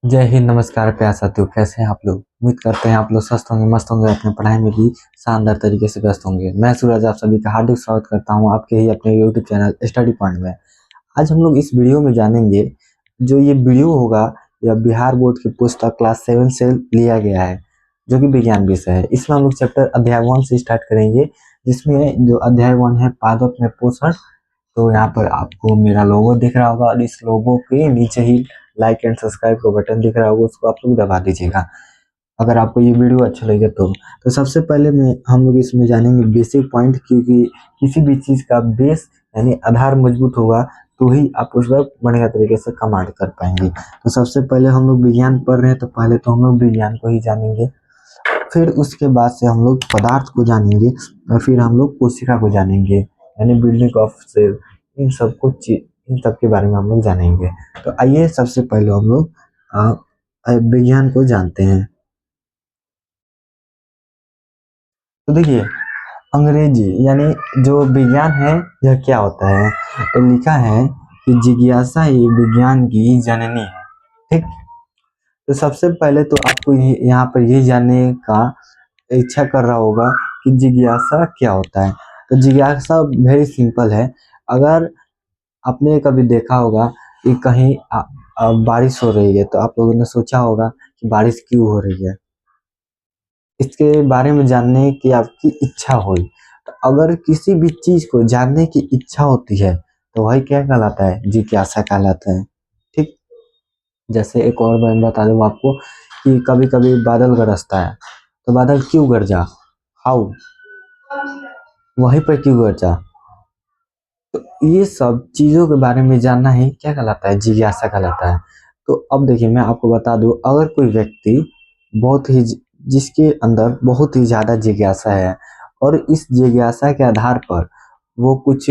जय हिंद, नमस्कार प्यार साथियों। कैसे हैं आप लोग? उम्मीद करते हैं आप लोग स्वस्थ होंगे, मस्त होंगे, अपने पढ़ाई में भी शानदार तरीके से व्यस्त होंगे। मैं सूरज आप सभी का हार्दिक स्वागत करता हूं आपके ही अपने यूट्यूब चैनल स्टडी पॉइंट में। आज हम लोग इस वीडियो में जानेंगे, जो ये वीडियो होगा यह बिहार बोर्ड की पुस्तक क्लास 7 से लिया गया है, जो कि विज्ञान विषय है। इसमें हम लोग चैप्टर अध्याय 1 से स्टार्ट करेंगे, जिसमें जो अध्याय 1 है पादप में पोषण। तो यहाँ पर आपको मेरा लोगो दिख रहा होगा और इस लोगो के नीचे ही लाइक एंड सब्सक्राइब का बटन दिख रहा होगा, उसको आप लोग दबा दीजिएगा अगर आपको ये वीडियो अच्छा लगे तो सबसे पहले में हम लोग इसमें जानेंगे बेसिक पॉइंट, क्योंकि किसी भी चीज़ का बेस यानी आधार मजबूत होगा तो ही आप उस पर बढ़िया तरीके से कमांड कर पाएंगे। तो सबसे पहले हम लोग विज्ञान पढ़ रहे हैं, तो पहले तो हम लोग विज्ञान को ही जानेंगे, फिर उसके बाद से हम लोग पदार्थ को जानेंगे और फिर हम लोग कोशिका को जानेंगे, यानी बिल्डिंग ऑफ सेल। इन सब के बारे में हम लोग जानेंगे। तो आइए सबसे पहले हम लोग विज्ञान को जानते हैं। तो देखिए, अंग्रेजी यानी जो विज्ञान है यह क्या होता है, तो लिखा है कि जिज्ञासा ही विज्ञान की जननी है। ठीक। तो सबसे पहले तो आपको यहाँ पर ये जानने का इच्छा कर रहा होगा कि जिज्ञासा क्या होता है। तो जिज्ञासा वेरी सिंपल है। अगर आपने कभी देखा होगा कि कहीं बारिश हो रही है, तो आप लोगों ने सोचा होगा कि बारिश क्यों हो रही है, इसके बारे में जानने की आपकी इच्छा हुई। तो अगर किसी भी चीज को जानने की इच्छा होती है तो वही क्या कहलाता है? जिज्ञासा कहलाता है। ठीक। जैसे एक और मैं बता दूं आपको कि कभी कभी बादल गरजता है, तो बादल क्यों गरजा? हाउ? वहीं पर क्यों गरजा? तो ये सब चीजों के बारे में जानना ही क्या कहलाता है? जिज्ञासा कहलाता है। तो अब देखिए, मैं आपको बता दूं, अगर कोई व्यक्ति बहुत ही जिसके अंदर बहुत ही ज्यादा जिज्ञासा है और इस जिज्ञासा के आधार पर वो कुछ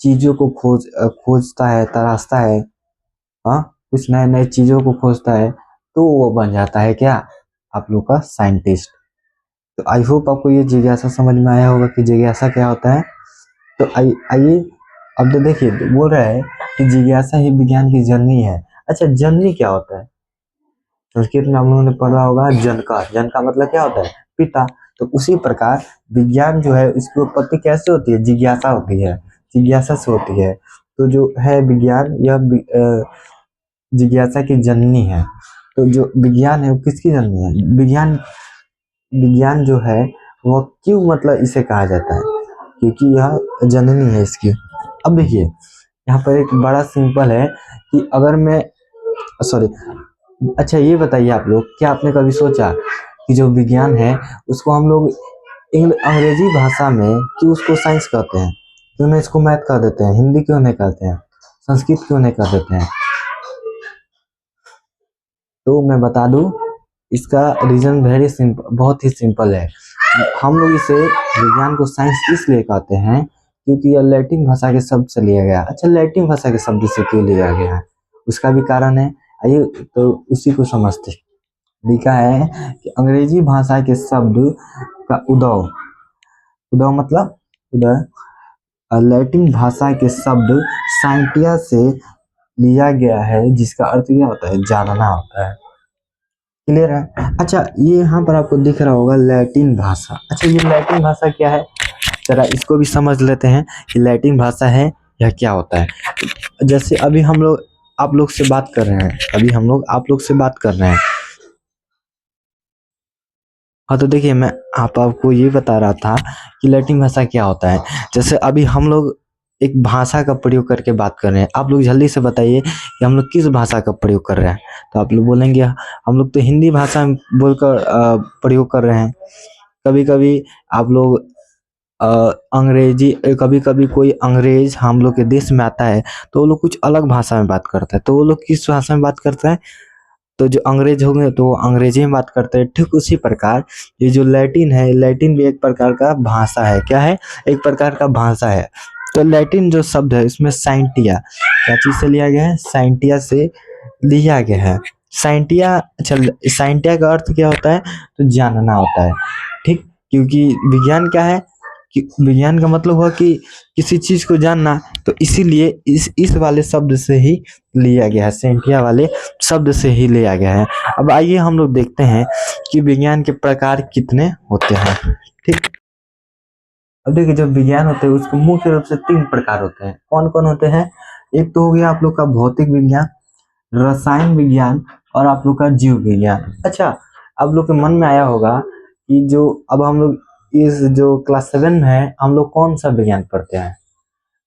चीजों को खोजता है, तलाशता है, हाँ, कुछ नए नए चीजों को खोजता है, तो वो बन जाता है क्या? आप लोग का साइंटिस्ट। तो आई होप आपको ये जिज्ञासा समझ में आया होगा कि जिज्ञासा क्या होता है। तो आइए, अब तो देखिए, बोल रहा है कि जिज्ञासा ही विज्ञान की जननी है। अच्छा, जननी क्या होता है? संस्कृत में हम लोगों ने पढ़ा होगा जनका। जनका मतलब क्या होता है? पिता। तो उसी प्रकार विज्ञान जो है, इसकी उत्पत्ति कैसे होती है? जिज्ञासा होती है, जिज्ञासा से होती है। तो जो है विज्ञान, यह जिज्ञासा की जननी है। तो जो विज्ञान है वो किसकी जननी है? विज्ञान विज्ञान जो है वह क्यों, मतलब इसे कहा जाता है? क्योंकि यह जननी है इसकी। अब देखिए, यहाँ पर एक बड़ा सिंपल है कि अगर मैं सॉरी, अच्छा ये बताइए आप लोग, क्या आपने कभी सोचा कि जो विज्ञान है उसको हम लोग अंग्रेजी भाषा में क्यों उसको साइंस कहते हैं? क्यों ना इसको मैथ कह देते हैं? हिंदी क्यों नहीं कहते हैं? संस्कृत क्यों नहीं कह देते हैं? तो मैं बता दूं, इसका रीजन वेरी सिंपल, बहुत ही सिंपल है। हम लोग इसे विज्ञान को साइंस इसलिए कहते हैं क्योंकि यह लैटिन भाषा के शब्द से लिया गया। अच्छा, लैटिन भाषा के शब्द से क्यों लिया गया है? उसका भी कारण है। आइए तो उसी को समझते। लिखा है कि अंग्रेजी भाषा के शब्द का उद्भव, उद्भव मतलब उदय, लैटिन भाषा के शब्द साइंटिया से लिया गया है, जिसका अर्थ क्या होता है? जानना होता है। क्लियर है? अच्छा, ये यहाँ पर आपको दिख रहा होगा लैटिन भाषा। अच्छा, ये लैटिन भाषा क्या है? जरा इसको भी समझ लेते हैं कि लैटिन भाषा है यह क्या होता है। जैसे अभी हम लोग आप लोग से बात कर रहे हैं, अभी हम लोग आप लोग से बात कर रहे हैं। हाँ, तो देखिए, मैं आपको ये बता रहा था कि लैटिन भाषा क्या होता है। जैसे अभी हम लोग एक भाषा का प्रयोग करके बात कर रहे हैं, आप लोग जल्दी से बताइए कि हम लोग किस भाषा का प्रयोग कर रहे हैं। तो आप लोग बोलेंगे हम लोग तो हिंदी भाषा में बोलकर प्रयोग कर रहे हैं। कभी कभी आप लोग अंग्रेजी, कभी कभी कोई अंग्रेज हम लोग के देश में आता है तो वो लोग कुछ अलग भाषा में बात करता है। तो वो लोग किस भाषा में बात करता है? तो जो अंग्रेज होंगे तो वो अंग्रेजी में बात करते हैं। ठीक उसी प्रकार ये जो लैटिन है, लैटिन भी एक प्रकार का भाषा है। क्या है? एक प्रकार का भाषा है। तो लैटिन जो शब्द है इसमें साइंटिया, क्या चीज से लिया गया है? साइंटिया से लिया गया है। साइंटिया, अच्छा, साइंटिया का अर्थ क्या होता है? तो जानना होता है। ठीक। क्योंकि विज्ञान क्या है? कि विज्ञान का मतलब हुआ कि किसी चीज को जानना, तो इसीलिए इस वाले शब्द से ही लिया गया है, सेंटिया वाले शब्द से ही लिया गया है। अब आइए हम लोग देखते हैं कि विज्ञान के प्रकार कितने होते हैं। ठीक, अब देखिए जो विज्ञान होते हैं उसके मुख्य रूप से 3 प्रकार होते हैं। कौन कौन होते हैं? एक तो हो गया आप लोग का भौतिक विज्ञान, रसायन विज्ञान और आप लोग का जीव विज्ञान। अच्छा, आप लोग के मन में आया होगा कि जो अब हम लोग इस जो क्लास 7 में है हम लोग कौन सा विज्ञान पढ़ते हैं?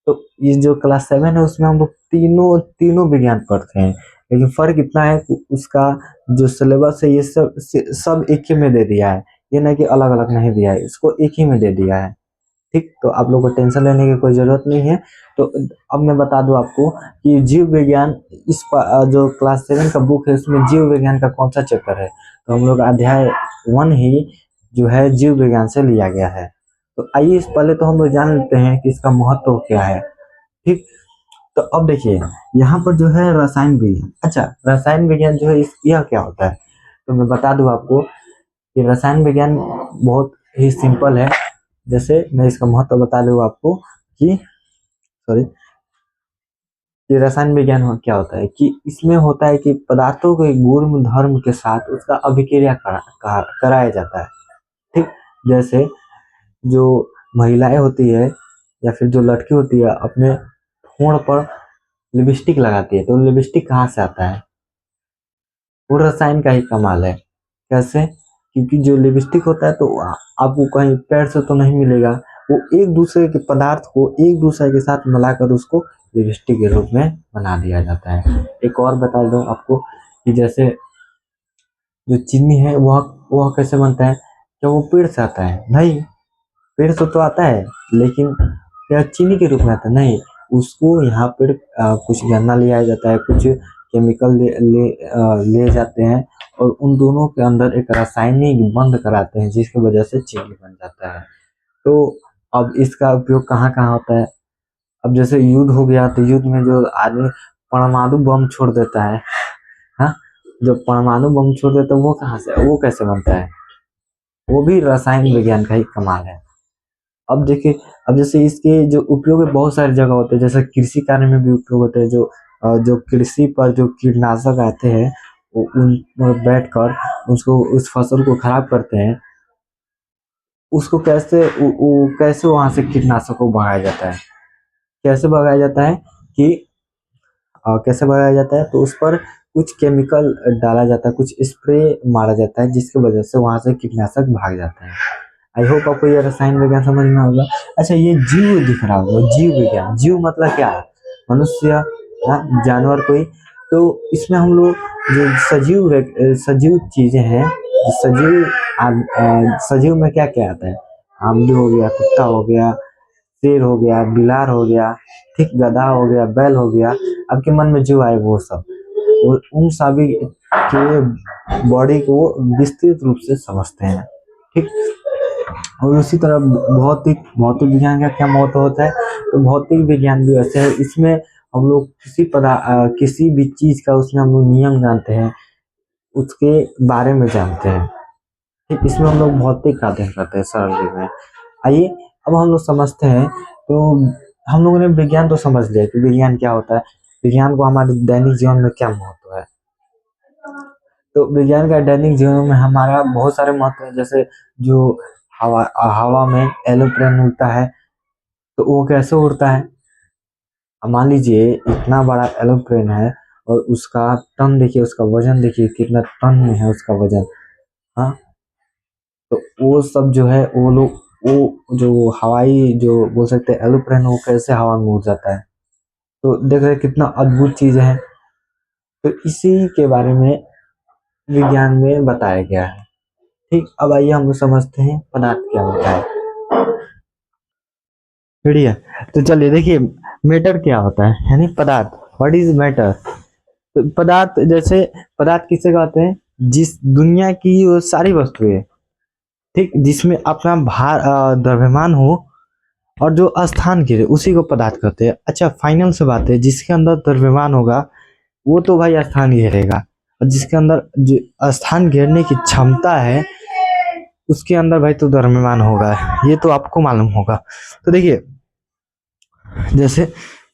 तो ये जो क्लास 7 है उसमें हम लोग तीनों तीनों विज्ञान पढ़ते हैं, लेकिन फर्क इतना है कि उसका जो सिलेबस है ये सब एक ही में दे दिया है, ये नहीं कि अलग अलग नहीं दिया है, इसको एक ही में दे दिया है। ठीक, तो आप लोग को टेंशन लेने की कोई जरूरत नहीं है। तो अब मैं बता दूं आपको कि जीव विज्ञान जो क्लास 7 का बुक है उसमें जीव विज्ञान का कौन सा चैप्टर है? तो हम लोग अध्याय 1 ही जो है जीव विज्ञान से लिया गया है। तो आइए इस पहले तो हम लोग जान लेते हैं कि इसका महत्व क्या है। ठीक, तो अब देखिए यहाँ पर जो है रसायन विज्ञान। अच्छा, रसायन विज्ञान जो है यह क्या होता है? तो मैं बता दूं आपको कि रसायन विज्ञान बहुत ही सिंपल है। जैसे मैं इसका महत्व बता दूं आपको कि सॉरी कि रसायन विज्ञान क्या होता है कि इसमें होता है कि पदार्थों के गुण धर्म के साथ उसका अभिक्रिया कराया जाता है। ठीक, जैसे जो महिलाएं होती है या फिर जो लड़की होती है अपने होंठ पर लिपस्टिक लगाती है, तो लिपस्टिक कहाँ से आता है? वो रसायन का ही कमाल है। कैसे? क्योंकि जो लिपस्टिक होता है तो आपको कहीं पेड़ से तो नहीं मिलेगा, वो एक दूसरे के पदार्थ को एक दूसरे के साथ मिलाकर उसको लिपस्टिक के रूप में बना दिया जाता है। एक और बता दूं आपको कि जैसे जो चीनी है वह कैसे बनता है? क्या वो पेड़ से आता है? नहीं, पेड़ से तो आता है लेकिन क्या चीनी के रूप में आता है? नहीं, उसको यहाँ पर कुछ गन्ना ले आया जाता है, कुछ केमिकल ले जाते हैं और उन दोनों के अंदर एक रासायनिक बंध कराते हैं जिसकी वजह से चीनी बन जाता है। तो अब इसका उपयोग कहाँ कहाँ होता है? अब जैसे युद्ध हो गया तो युद्ध में जो आदमी परमाणु बम छोड़ देता है, हाँ, जो परमाणु बम छोड़ देता है वो कहाँ से, वो कैसे बनता है? वो भी रसायन विज्ञान का ही कमाल है। अब देखिए, अब जैसे इसके जो उपयोग बहुत सारी जगह होते हैं, जैसे कृषि कार्य में भी उपयोग होते हैं। जो कृषि पर जो कीटनाशक आते हैं वो उन बैठ कर उसको उस फसल को खराब करते हैं, उसको कैसे वहां से कीटनाशक को भगाया जाता है? कैसे भगाया जाता है कि कैसे भगाया जाता है? तो उस पर कुछ केमिकल डाला जाता है, कुछ स्प्रे मारा जाता है जिसकी वजह से वहां से कीटनाशक भाग जाता है। आई होप आपको ये रसायन विज्ञान समझ में होगा। अच्छा, ये जीव दिख रहा होगा, जीव विज्ञान। जीव मतलब क्या है? मनुष्य, जानवर कोई। तो इसमें हम लोग जो सजीव चीजें हैं, सजीव में क्या क्या आता है? आमली हो गया, कुत्ता हो गया, शेर हो गया, बिलार हो गया, ठीक, गधा हो गया, बैल हो गया। आपके मन में जो आए वो सब, उन सभी के बॉडी को विस्तृत रूप से समझते हैं। ठीक, और उसी तरह भौतिक विज्ञान का क्या महत्व होता है? तो भौतिक विज्ञान भी वैसे है, इसमें हम लोग किसी भी चीज का उसमें हम लोग नियम जानते हैं, उसके बारे में जानते हैं। ठीक, इसमें हम लोग भौतिक का अध्ययन करते हैं सरल में। आइए अब हम लोग समझते हैं। तो हम लोगों ने विज्ञान तो समझ लिया कि विज्ञान क्या होता है, विज्ञान को हमारे दैनिक जीवन में क्या महत्व है। तो विज्ञान का दैनिक जीवन में हमारा बहुत सारे महत्व है। जैसे जो हवा में एरोप्लेन उड़ता है, तो वो कैसे उड़ता है? अब मान लीजिए इतना बड़ा एरोप्लेन है और उसका टन देखिए, उसका वजन देखिए कितना टन में है उसका वजन। हाँ, तो वो सब जो है वो लोग वो जो हवाई जो बोल सकते हैं एरोप्लेन, वो कैसे हवा में उड़ जाता है। तो देख रहे हैं कितना अद्भुत चीज है। तो इसी के बारे में विज्ञान में बताया गया है। ठीक, अब आइए हम लोग समझते हैं पदार्थ क्या होता है। बढ़िया, तो चलिए देखिए मैटर क्या होता है, यानी पदार्थ। What is matter? तो पदार्थ, जैसे पदार्थ किसे कहते हैं? जिस दुनिया की वो सारी वस्तुएं, ठीक, जिसमें अपना भार द्रव्यमान हो और जो स्थान घेरे उसी को पदार्थ कहते हैं। अच्छा, फाइनल से बात है, जिसके अंदर द्रव्यमान होगा वो तो भाई स्थान घेरेगा, और जिसके अंदर जो स्थान घेरने की क्षमता है उसके अंदर भाई तो द्रव्यमान होगा, ये तो आपको मालूम होगा। तो देखिए जैसे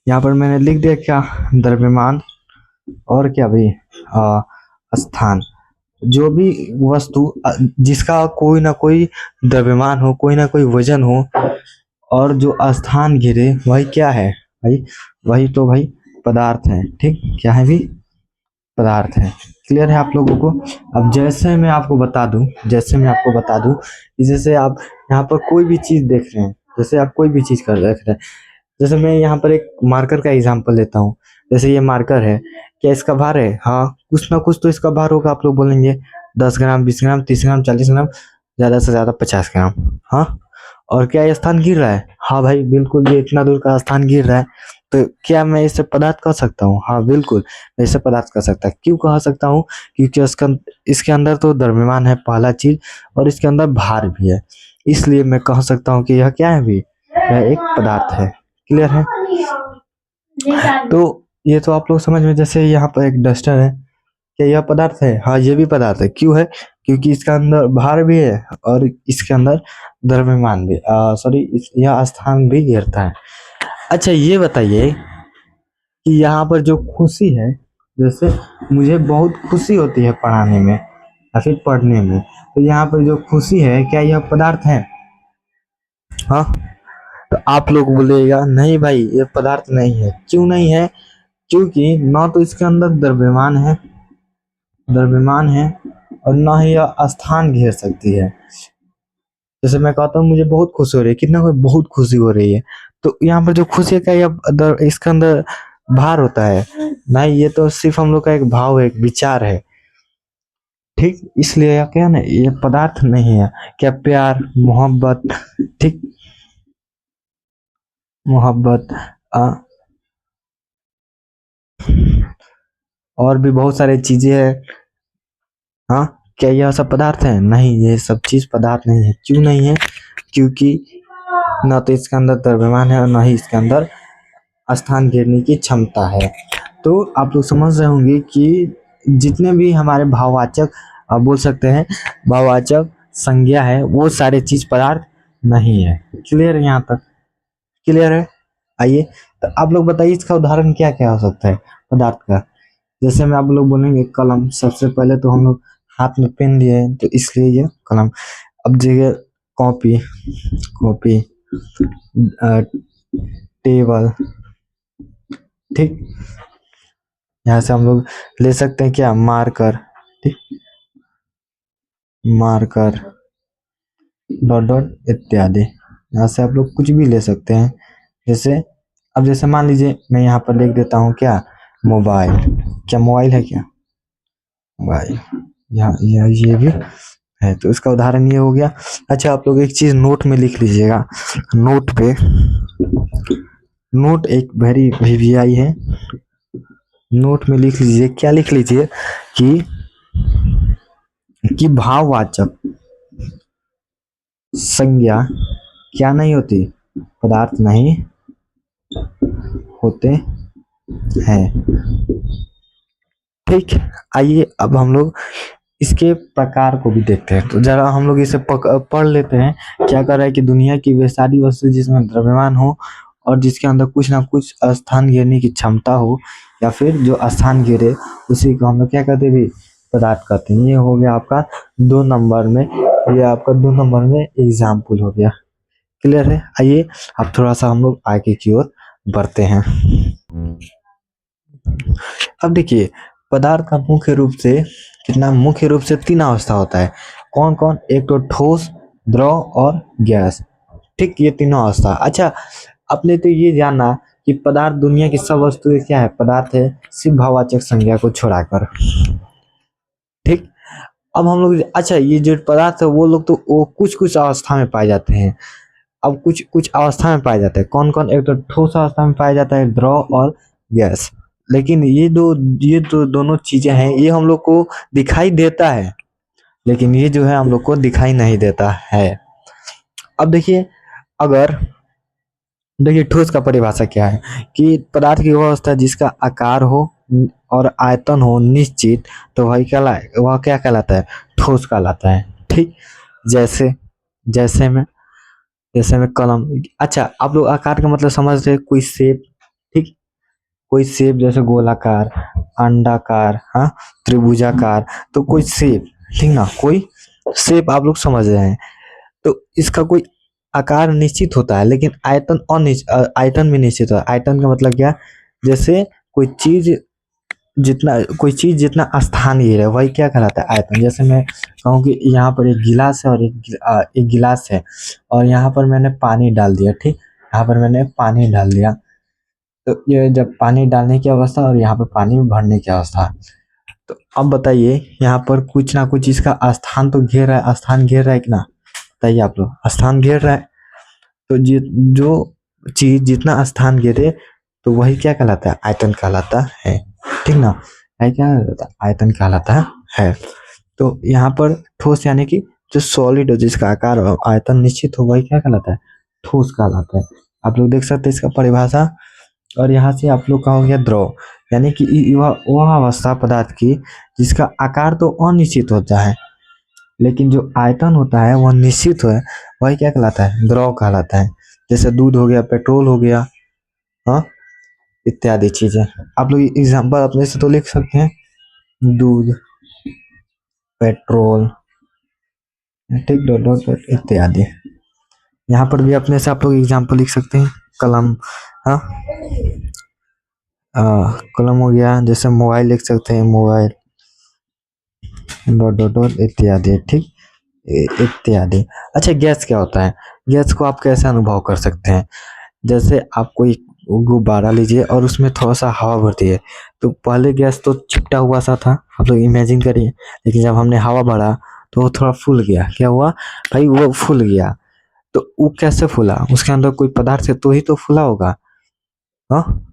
यहाँ पर मैंने लिख दिया क्या, द्रव्यमान और क्या भाई स्थान। जो भी वस्तु जिसका कोई ना कोई द्रव्यमान हो, कोई ना कोई वजन हो और जो स्थान घिरे, वही क्या है भाई, वही तो भाई पदार्थ है। ठीक, क्या है भी, पदार्थ है। क्लियर है आप लोगों को। अब जैसे मैं आपको बता दूं कि जैसे आप यहाँ पर कोई भी चीज देख रहे हैं, जैसे आप कोई भी चीज कर देख रहे हैं, जैसे मैं यहाँ पर एक मार्कर का एग्जांपल लेता हूँ। जैसे ये मार्कर है, क्या इसका भार है? हाँ, कुछ ना कुछ तो इसका भार होगा। आप लोग बोलेंगे 10 ग्राम, 20 ग्राम, 30 ग्राम, 40 ग्राम, ज्यादा से ज्यादा 50 ग्राम। हाँ, और क्या ये स्थान गिर रहा है? हाँ भाई बिल्कुल, ये इतना दूर का स्थान गिर रहा है। तो क्या मैं इसे पदार्थ कह सकता हूँ? हाँ बिल्कुल, मैं इसे पदार्थ कह सकता। क्यों कह सकता हूँ? क्योंकि इसके अंदर तो द्रव्यमान है पहला चीज, और इसके अंदर भार भी है। इसलिए मैं कह सकता हूँ कि यह क्या है भी, यह एक पदार्थ है। क्लियर है? तो ये तो आप लोग समझ में। जैसे यहाँ पर एक डस्टर है, क्या यह पदार्थ है? हाँ, ये भी पदार्थ है। क्यों है? क्योंकि इसका अंदर भार भी है और इसके अंदर द्रव्यमान भी, सॉरी, यह स्थान भी घेरता है। अच्छा ये बताइए कि यहाँ पर जो खुशी है, जैसे मुझे बहुत खुशी होती है पढ़ाने में या फिर पढ़ने में, तो यहाँ पर जो खुशी है, क्या यह पदार्थ है? हाँ, तो आप लोग बोलेगा नहीं भाई ये पदार्थ नहीं है। क्यों नहीं है? क्योंकि ना तो इसके अंदर द्रव्यमान है और ना ही यह स्थान घेर सकती है। जैसे मैं कहता हूँ मुझे बहुत खुशी हो रही है, कितना को बहुत खुशी हो रही है, तो यहाँ पर जो खुशी है, क्या यह इसके अंदर भार होता है? नहीं, ये तो सिर्फ हम लोग का एक भाव है, एक विचार है। ठीक, इसलिए यह क्या ना, ये पदार्थ नहीं है। क्या प्यार, मोहब्बत, ठीक, मोहब्बत, और भी बहुत सारी चीजें हैं। हाँ, क्या यह सब पदार्थ है? नहीं, ये सब चीज पदार्थ नहीं है। क्यों नहीं है? क्योंकि ना तो इसके अंदर द्रव्यमान है और ना ही इसके अंदर स्थान घेरने की क्षमता है। तो आप लोग समझ रहे होंगे कि जितने भी हमारे भाववाचक, आप बोल सकते हैं भाववाचक संज्ञा है, वो सारे चीज पदार्थ नहीं है। क्लियर है यहाँ तक? क्लियर है? आइए, तो आप लोग बताइए इसका उदाहरण क्या क्या हो सकता है पदार्थ का। जैसे में आप लोग बोलेंगे कलम, सबसे पहले तो हम लोग हाथ में पेन लिए हैं, तो इसलिए ये कलम। अब जगह कॉपी, कॉपी, टेबल, ठीक, यहाँ से हम लोग ले सकते हैं क्या, मार्कर, ठीक, मार्कर, डॉट डॉट इत्यादि। यहाँ से आप लोग कुछ भी ले सकते हैं। जैसे अब जैसे मान लीजिए मैं यहाँ पर लिख देता हूँ क्या, मोबाइल। क्या मोबाइल है? क्या मोबाइल, यहाँ ये भी है। तो इसका उदाहरण ये हो गया। अच्छा, आप लोग एक चीज नोट में लिख लीजिएगा। नोट पे, नोट एक वेरी वीवीआई है। नोट में लिख लीजिए, क्या लिख लीजिए कि भाववाचक संज्ञा क्या नहीं होती, पदार्थ नहीं होते हैं। ठीक, आइए अब हम लोग इसके प्रकार को भी देखते हैं। तो जरा हम लोग इसे पढ़ लेते हैं। क्या कर रहा है कि दुनिया की वे सारी वस्तु जिसमें द्रव्यमान हो और जिसके अंदर कुछ ना कुछ स्थान घेरने की क्षमता हो, या फिर जो स्थान घेरे, उसी को हम लोग क्या कहते हैं भी, पदार्थ कहते हैं। ये हो गया आपका 2 नंबर में, ये आपका 2 नंबर में एग्जाम्पल हो गया। क्लियर है? आइए अब थोड़ा सा हम लोग आगे की ओर बढ़ते हैं। अब देखिए, पदार्थ का मुख्य रूप से 3 अवस्था होता है। कौन कौन? एक तो ठोस, द्रव और गैस। ठीक, ये तीनों अवस्था। अच्छा, आपने तो ये जाना कि पदार्थ दुनिया की सब वस्तुएं क्या है, पदार्थ है, सिर्फ भाववाचक संज्ञा को छोड़ाकर। ठीक, अब हम लोग, अच्छा ये जो पदार्थ है वो लोग तो वो कुछ कुछ अवस्था में पाए जाते हैं। अब कुछ कुछ अवस्था में पाए जाते हैं। कौन कौन? एक तो ठोस अवस्था में पाया जाता है, द्रव और गैस। लेकिन ये दो दोनों चीजें हैं, ये हम लोग को दिखाई देता है, लेकिन ये जो है हम लोग को दिखाई नहीं देता है। अब देखिए, अगर देखिए ठोस का परिभाषा क्या है, कि पदार्थ की वह अवस्था जिसका आकार हो और आयतन हो निश्चित, तो वह क्या कहलाता है, ठोस कहलाता है। ठीक, जैसे जैसे में जैसे में कलम। अच्छा, आप लोग आकार का मतलब समझ रहे हैं, कोई शेप। ठीक, कोई शेप जैसे गोलाकार, अंडाकार, हाँ, त्रिभुजाकार। तो कोई शेप, ठीक ना, कोई शेप आप लोग समझ रहे हैं। तो इसका कोई आकार निश्चित होता है, लेकिन आयतन अनिश्चित, आयतन भी निश्चित होता है। आयतन का मतलब क्या? जैसे कोई चीज कोई चीज जितना स्थान घेरे वही क्या कहलाता है? आयतन। जैसे मैं कहूँ कि यहाँ पर एक गिलास है और एक गिलास है, और यहाँ पर मैंने पानी डाल दिया। ठीक, यहाँ पर मैंने पानी डाल दिया। तो ये जब पानी डालने की अवस्था और यहाँ पर पानी भरने की अवस्था, तो अब बताइए, यहाँ पर कुछ ना कुछ इसका स्थान तो घेर रहा है, स्थान घेर रहा है कि ना? बताइए आप लोग, स्थान घेर रहा है। तो जो चीज जितना स्थान घेरे, तो वही क्या कहलाता है? आयतन कहलाता है। ठीक ना, है क्या कहलाता है? आयतन कहलाता है। तो यहाँ पर ठोस यानी कि जो सॉलिड हो, जिसका आकार और आयतन निश्चित हो, वही क्या कहलाता है? ठोस कहलाता है। आप लोग देख सकते हैं इसका परिभाषा। और यहाँ से आप लोग का हो गया द्रव, यानी कि वह अवस्था पदार्थ की जिसका आकार तो अनिश्चित होता है, लेकिन जो आयतन होता है वह निश्चित है, वही क्या कहलाता है? द्रव कहलाता है। जैसे दूध हो गया, पेट्रोल हो गया, हाँ, इत्यादि चीजें। आप लोग एग्जाम्पल अपने से तो लिख सकते हैं, दूध, पेट्रोल, ठीक, डॉट डॉट डॉट इत्यादि। यहाँ पर भी अपने से आप लोग एग्जाम्पल लिख सकते हैं, कलम, हाँ, कलम हो गया। जैसे मोबाइल लिख सकते हैं, मोबाइल, डॉट डॉट डॉट इत्यादि। ठीक, इत्यादि। अच्छा, गैस क्या होता है? गैस को आप कैसे अनुभव कर सकते हैं? जैसे आप कोई गुब्बारा लीजिए और उसमें थोड़ा सा हवा भरती है, तो पहले गैस तो चिपटा हुआ सा था, आप लोग इमेजिन करिए। लेकिन जब हमने हवा भरा तो वो थोड़ा फूल गया। क्या हुआ भाई? वो फूल गया। तो वो कैसे फूला? उसके अंदर कोई पदार्थ है तो ही तो फूला होगा, हाँ।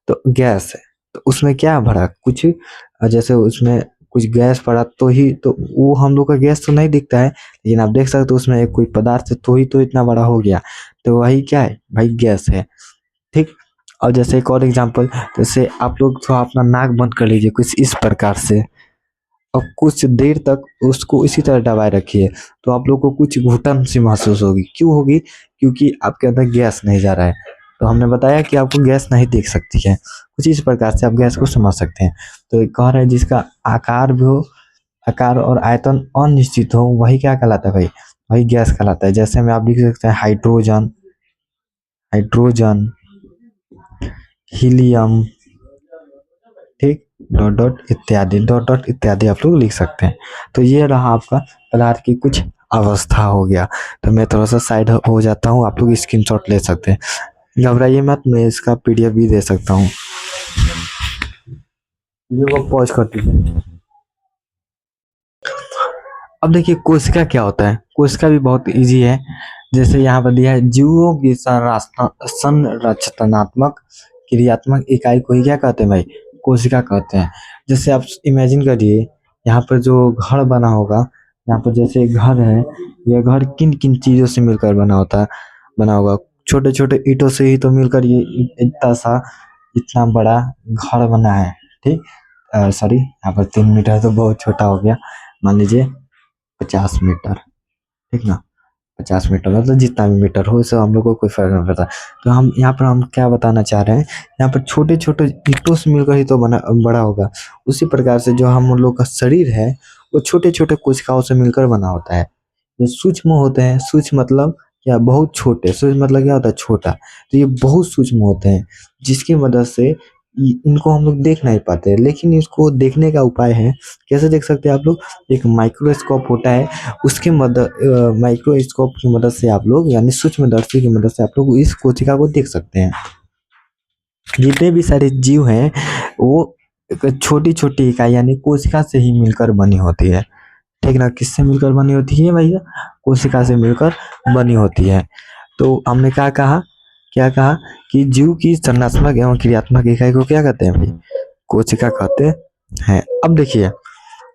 तो गैस है, तो उसमें क्या भरा? कुछ, जैसे उसमें कुछ गैस पड़ा तो ही तो वो हम लोग का गैस तो नहीं दिखता है, लेकिन आप देख सकते हो उसमें एक कोई पदार्थ है तो ही तो इतना बड़ा हो गया। तो वही क्या है भाई? गैस है। ठीक। और जैसे एक और एग्जांपल, जैसे आप लोग थोड़ा अपना नाक बंद कर लीजिए कुछ इस प्रकार से, और कुछ देर तक उसको इसी तरह दबाए रखिए, तो आप लोग को कुछ घुटन सी महसूस होगी। क्यों होगी? क्योंकि आपके अंदर गैस नहीं जा रहा है। तो हमने बताया कि आपको गैस नहीं दिख सकती है। कुछ इस प्रकार से आप गैस को समझ सकते हैं। तो एक कह रहा है जिसका आकार भी हो, आकार और आयतन अनिश्चित हो, वही क्या कहलाता है भाई? वही गैस कहलाता है। जैसे में आप लिख सकते हैं हाइड्रोजन, हाइड्रोजन, हीलियम, ठीक, डॉट डॉट इत्यादि, डॉट डॉट इत्यादि आप लोग लिख सकते हैं। तो ये रहा आपका पदार्थ की कुछ अवस्था हो गया। तो मैं थोड़ा सा साइड हो जाता हूँ, आप लोग स्क्रीनशॉट ले सकते हैं। घबराइए मत, मैं इसका पीडीएफ भी दे सकता हूँ। वीडियो को पॉज कर दीजिए। अब देखिए कोशिका क्या होता है। कोशिका भी बहुत इजी है। जैसे यहाँ पर दिया है, जीवों की संरचनात्मक क्रियात्मक इकाई को ही क्या कहते हैं भाई? कोशिका कहते हैं। जैसे आप इमेजिन करिए, यहाँ पर जो घर बना होगा, यहाँ पर जैसे एक घर है, यह घर किन किन चीजों से मिलकर बना होगा? छोटे छोटे ईंटों से ही तो मिलकर ये इतना सा, इतना बड़ा घर बना है। ठीक, सॉरी, यहाँ पर 3 मीटर तो बहुत छोटा हो गया, मान लीजिए 50 मीटर। ठीक ना, 50 मीटर मतलब जितना भी मीटर हो, इससे हम लोग को कोई फर्क नहीं पड़ता। तो हम यहाँ पर हम क्या बताना चाह रहे हैं, यहाँ पर छोटे छोटे ईंटों से मिलकर ही तो बड़ा होगा। उसी प्रकार से जो हम लोग का शरीर है, वो छोटे छोटे कोशिकाओं से मिलकर बना होता है। ये सूक्ष्म होते हैं। सूक्ष्म मतलब क्या? बहुत छोटे। सूक्ष्म मतलब क्या होता है? छोटा। तो ये बहुत सूक्ष्म होते हैं, जिसकी मदद से इनको हम लोग देख नहीं पाते, लेकिन इसको देखने का उपाय है। कैसे देख सकते हैं आप लोग? एक माइक्रोस्कोप होता है, उसकी मदद, माइक्रोस्कोप की मदद से आप लोग, यानी सूक्ष्मदर्शी की मदद से आप लोग इस कोशिका को देख सकते हैं। जितने भी सारे जीव हैं, वो एक छोटी छोटी इकाई यानी कोशिका से ही मिलकर बनी होती है। ठीक ना, किससे मिलकर बनी होती है भैया? कोशिका से मिलकर बनी होती है। तो हमने क्या कहा कि जीव की संरचनात्मक एवं क्रियात्मक इकाई को क्या कहते हैं भाई? कोशिका कहते हैं। अब देखिए,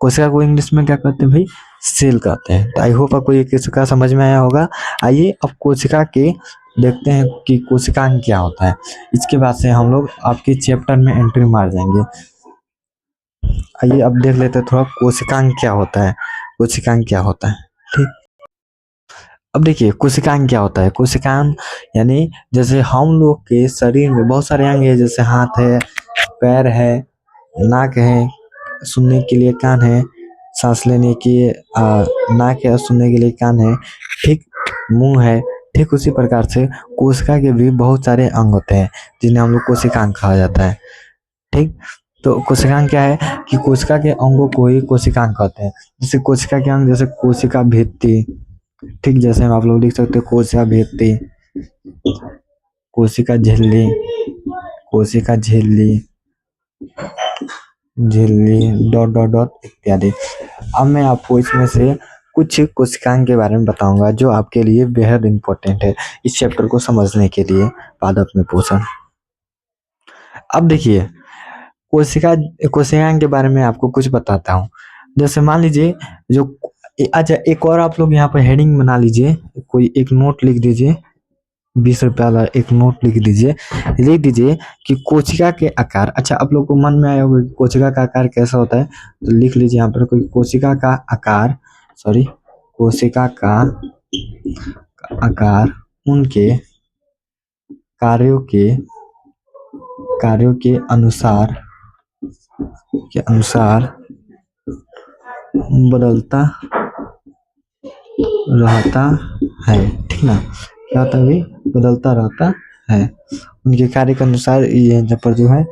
कोशिका को इंग्लिश में क्या कहते हैं भाई? सेल कहते हैं। तो आई होप आपको ये कोशिका समझ में आया होगा। आइए अब कोशिका के देखते हैं कि कोशिकांग क्या होता है। इसके बाद से हम लोग आपके चैप्टर में एंट्री मार जाएंगे। आइए अब देख लेते हैं थोड़ा कोशिकांग क्या होता है। कोशिकांग क्या होता है, ठीक। अब देखिए कोशिकांग क्या होता है। कोशिकांग यानी जैसे हम लोग के शरीर में बहुत सारे अंग है, जैसे हाथ है, पैर है, नाक है, सुनने के लिए कान है, सांस लेने की नाक है और सुनने के लिए कान है, ठीक, मुंह है। ठीक उसी प्रकार से कोशिका के भी बहुत सारे अंग होते हैं जिन्हें हम लोग कोशिकांग कहा जाता है। ठीक, तो कोशिकांग क्या है कि कोशिका के अंगों को ही कोशिकांग कहते हैं। जैसे कोशिका के अंग, जैसे कोशिका भित्ति, ठीक, जैसे हम आप लोग लिख सकते हैं कोशिका भित्ति, कोशिका झिल्ली, कोशिका झिल्ली, झिल्ली डॉट डॉट डॉट इत्यादि। अब मैं आपको इसमें से कुछ कोशिकांग के बारे में बताऊंगा जो आपके लिए बेहद इम्पोर्टेंट है इस चैप्टर को समझने के लिए, पादप में पोषण। अब देखिए कोशिका कोशिकांग के बारे में आपको कुछ बताता हूँ। जैसे मान लीजिए जो अच्छा, एक और आप लोग यहाँ पर हेडिंग बना लीजिए, कोई एक नोट लिख दीजिए, 20 रुपया वाला एक नोट लिख दीजिए कि कोशिका के आकार। अच्छा, आप लोग को मन में आया होगा कि कोशिका का आकार कैसा होता है, तो लिख लीजिए यहाँ पर कोई कोशिका का आकार, सॉरी, कोशिका का आकार उनके कार्यों के अनुसार बदलता रहता है। ठीक ना, क्या होता है, बदलता रहता है। उनके कार्य के अनुसार ये यहाँ पर जो है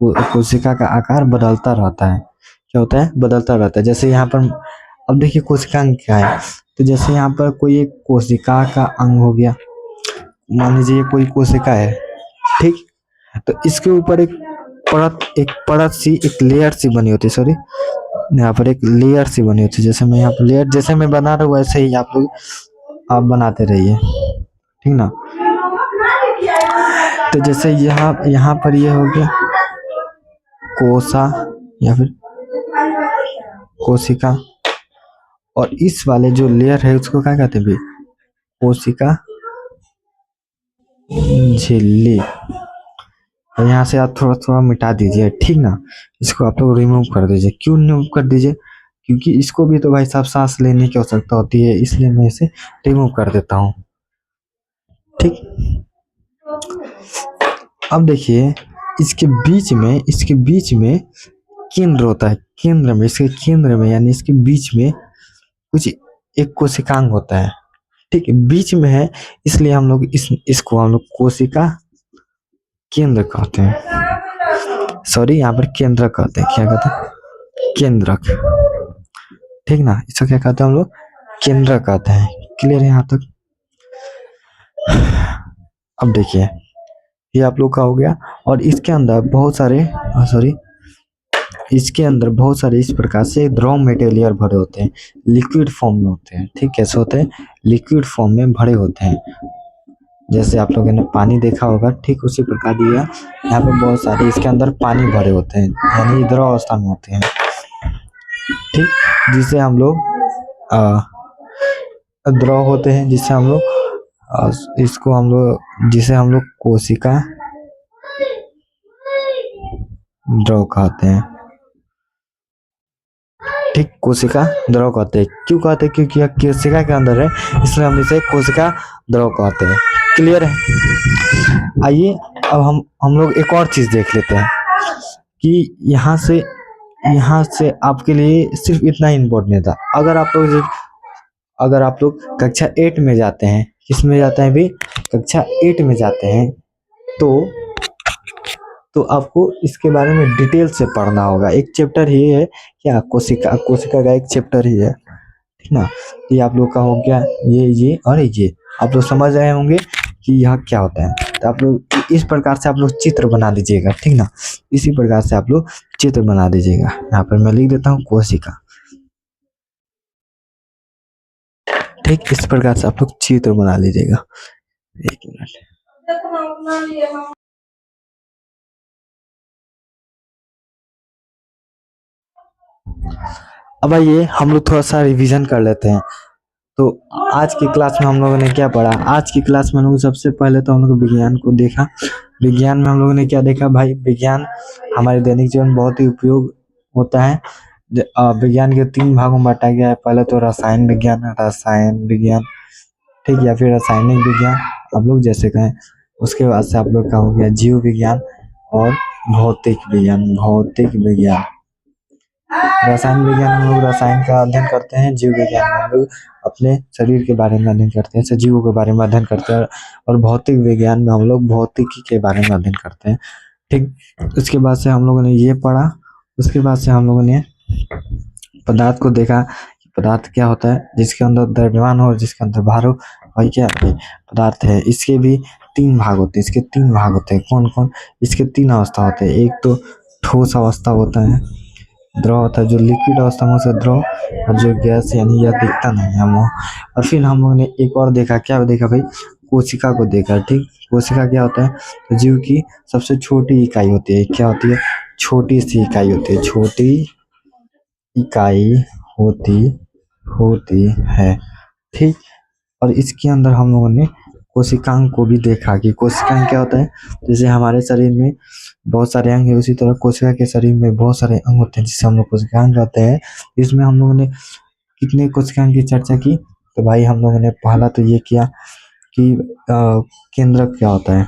वो कोशिका का आकार बदलता रहता है। क्या होता है, बदलता रहता है। जैसे यहाँ पर अब देखिए कोशिकांग क्या है, तो जैसे यहाँ पर कोई एक कोशिका का अंग हो गया, मान लीजिए कोई कोशिका है, ठीक, तो इसके ऊपर एक परत सी, एक लेयर सी बनी होती है, सॉरी, यहाँ पर एक लेयर सी बनी होती है। जैसे मैं यहाँ पर लेयर जैसे मैं बना रहा हूँ वैसे ही आप बनाते रहिए, ठीक ना। तो जैसे यहाँ पर ये हो गया कोसा या फिर कोशिका, और इस वाले जो लेयर है उसको क्या कहते हैं, कोशिका झिल्ली। और यहाँ से आप थोड़ा थोड़ा मिटा दीजिए, ठीक ना, इसको आप लोग रिमूव कर दीजिए। क्यों रिमूव कर दीजिए, क्योंकि इसको भी तो भाई साहब सांस लेने की आवश्यकता होती है, इसलिए मैं इसे रिमूव कर देता हूँ। ठीक, अब देखिए इसके बीच में केंद्र होता है। इसके केंद्र में यानी इसके बीच में कुछ एक कोशिकांग होता है। ठीक, बीच में है, इसलिए हम लोग इसको हम लोग कोशिका केंद्र कहते हैं। सॉरी, यहाँ पर केंद्र कहते हैं। क्या कहते हैं, केंद्रक। ठीक ना, इसको क्या कहते हैं हम लोग, केंद्र कहते हैं। क्लियर है यहाँ तक। अब देखिए ये आप लोग का हो गया, और इसके अंदर बहुत सारे इस प्रकार से द्रव मेटेरियल भरे होते हैं, लिक्विड फॉर्म में होते हैं। ठीक, कैसे होते हैं, लिक्विड फॉर्म में भरे होते हैं। जैसे आप लोगों ने पानी देखा होगा, ठीक उसी प्रकार दिया, यहाँ पे बहुत सारे इसके अंदर पानी भरे होते हैं, यानी द्रव अवस्था में होते हैं। ठीक, जिसे हम लोग द्रव होते हैं, जिसे हम लोग जिसे हम लोग कोशिका द्रव कहते हैं। ठीक, कोशिका द्रव कहते हैं। क्यों कहते हैं, क्योंकि यह कोशिका के अंदर है, इसलिए हम इसे कोशिका द्रव कहते हैं। क्लियर है। आइए अब हम लोग एक और चीज देख लेते हैं कि यहाँ से आपके लिए सिर्फ इतना ही इम्पोर्टेंट था। अगर आप लोग कक्षा 8 में जाते हैं, किसमें जाते हैं भी, कक्षा 8 में जाते हैं, तो आपको इसके बारे में डिटेल से पढ़ना होगा। एक चैप्टर ही है क्या, कोशिका का एक चैप्टर ही है, ठीक ना। ये आप लोग का हो गया, ये और ये आप लोग समझ रहे होंगे कि यह क्या होता है। तो आप लोग इस प्रकार से आप लोग चित्र बना लीजिएगा, ठीक ना, इसी प्रकार से आप लोग चित्र बना दीजिएगा। यहाँ पर मैं लिख देता हूँ कोशिका। ठीक, इस प्रकार से आप लोग चित्र बना लीजिएगा। एक मिनट, अब आइए हम लोग थोड़ा सा रिवीजन कर लेते हैं। तो आज की क्लास में हम लोगों ने क्या पढ़ा, आज की क्लास में हम लोग सबसे पहले तो हम लोग विज्ञान को देखा। विज्ञान में हम लोगों ने क्या देखा भाई, विज्ञान हमारे दैनिक जीवन में बहुत ही उपयोग होता है। विज्ञान के 3 भागों में बांटा गया है। पहले तो रसायन विज्ञान, ठीक, या फिर रासायनिक विज्ञान आप लोग जैसे कहें। उसके बाद से आप लोग का हो गया जीव विज्ञान और भौतिक विज्ञान। भौतिक विज्ञान, रसायन विज्ञान हम लोग रसायन का अध्ययन करते हैं। जीव विज्ञान में हम लोग अपने शरीर के बारे में अध्ययन करते हैं, सजीवों के बारे में अध्ययन करते हैं। और भौतिक विज्ञान में हम लोग भौतिकी के बारे में अध्ययन करते हैं। ठीक, उसके बाद से हम लोगों ने ये पढ़ा। उसके बाद से हम लोगों ने पदार्थ को देखा कि पदार्थ क्या होता है, जिसके अंदर द्रव्यमान हो और जिसके अंदर भार हो, वही क्या है, पदार्थ है। इसके भी 3 भाग होते हैं। इसके 3 भाग होते हैं। कौन कौन? इसके 3 अवस्था होते हैं। एक तो ठोस अवस्था होता है, द्रव होता है, जो लिक्विड अवस्था में से द्रव, और जो गैस यानी यह दिखता नहीं है वो। और फिर हम लोगों ने एक और देखा, क्या देखा भाई? कोशिका को देखा। ठीक, कोशिका क्या होता है? तो जीव की सबसे छोटी इकाई होती है। क्या होती है? छोटी सी इकाई होती है। छोटी इकाई होती होती है। ठीक, और इसके अंदर हम लोगों ने कोशिकांग को भी देखा कि कोशिकांग क्या होता है। जैसे हमारे शरीर में बहुत सारे अंग है, उसी तरह कोशिका के शरीर में बहुत सारे अंग होते हैं जिसे हम लोग कोशिकांग कहते हैं। इसमें हम लोगों ने कितने कोशिकांग की चर्चा की? तो भाई हम लोगों ने पहला तो ये किया कि केंद्रक क्या होता है।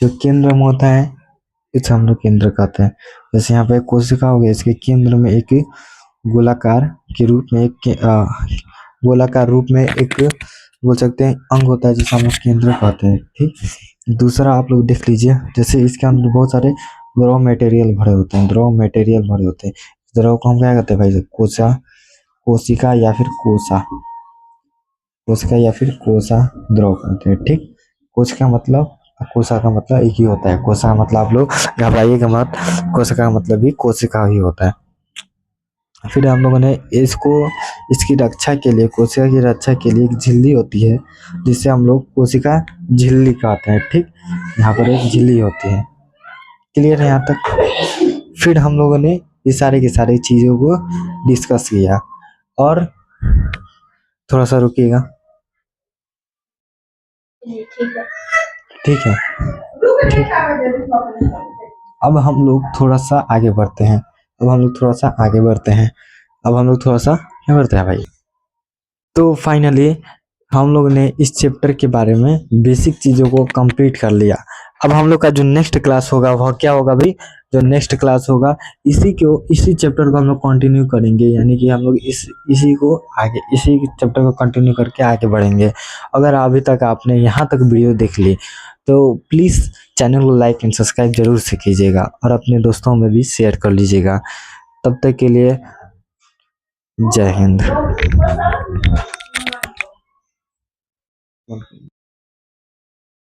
जो केंद्र में होता है इसे हम लोग केंद्र कहते हैं। जैसे यहाँ पे कोशिका हो गया, इसके केंद्र में एक गोलाकार के रूप में गोलाकार रूप में एक बोल सकते हैं अंग होता है जिसे हम लोग केंद्र कहते हैं। ठीक, दूसरा आप लोग देख लीजिए, जैसे इसके अंदर बहुत सारे द्रव मटेरियल भरे होते हैं। द्रव मटेरियल भरे होते हैं। द्रव को हम क्या कहते हैं भाई? कोशिका या फिर कोसा। कोशिका या फिर कोसा द्रव कहते हैं। ठीक, कोशिका मतलब, कोसा का मतलब एक ही होता है। कोसा का मतलब आप लोग घबराइएगा मत, कोशिका का मतलब भी कोशिका ही होता है। फिर हम लोगों ने इसको, इसकी रक्षा के लिए, कोशिका की रक्षा के लिए एक झिल्ली होती है जिसे हम लोग कोशिका झिल्ली कहते हैं। ठीक, यहाँ पर एक झिल्ली होती है। क्लियर है यहाँ तक? फिर हम लोगों ने ये सारे की सारी चीजों को डिस्कस किया। और थोड़ा सा रुकिएगा, ठीक है? अब हम लोग थोड़ा सा आगे बढ़ते हैं। अब हम लोग थोड़ा सा आगे बढ़ते हैं। अब हम लोग थोड़ा सा क्या बढ़ते हैं भाई? तो फाइनली हम लोग ने इस चैप्टर के बारे में बेसिक चीज़ों को कंप्लीट कर लिया। अब हम लोग का जो नेक्स्ट क्लास होगा वह क्या होगा भाई? जो नेक्स्ट क्लास होगा इसी चैप्टर को हम लोग कंटिन्यू करेंगे। यानी कि हम लोग इसी चैप्टर को कंटिन्यू करके आगे बढ़ेंगे। अगर अभी तक आपने यहाँ तक वीडियो देख ली तो प्लीज़ चैनल को लाइक एंड सब्सक्राइब जरूर से कीजिएगा और अपने दोस्तों में भी शेयर कर लीजिएगा। तब तक के लिए जय हिंद।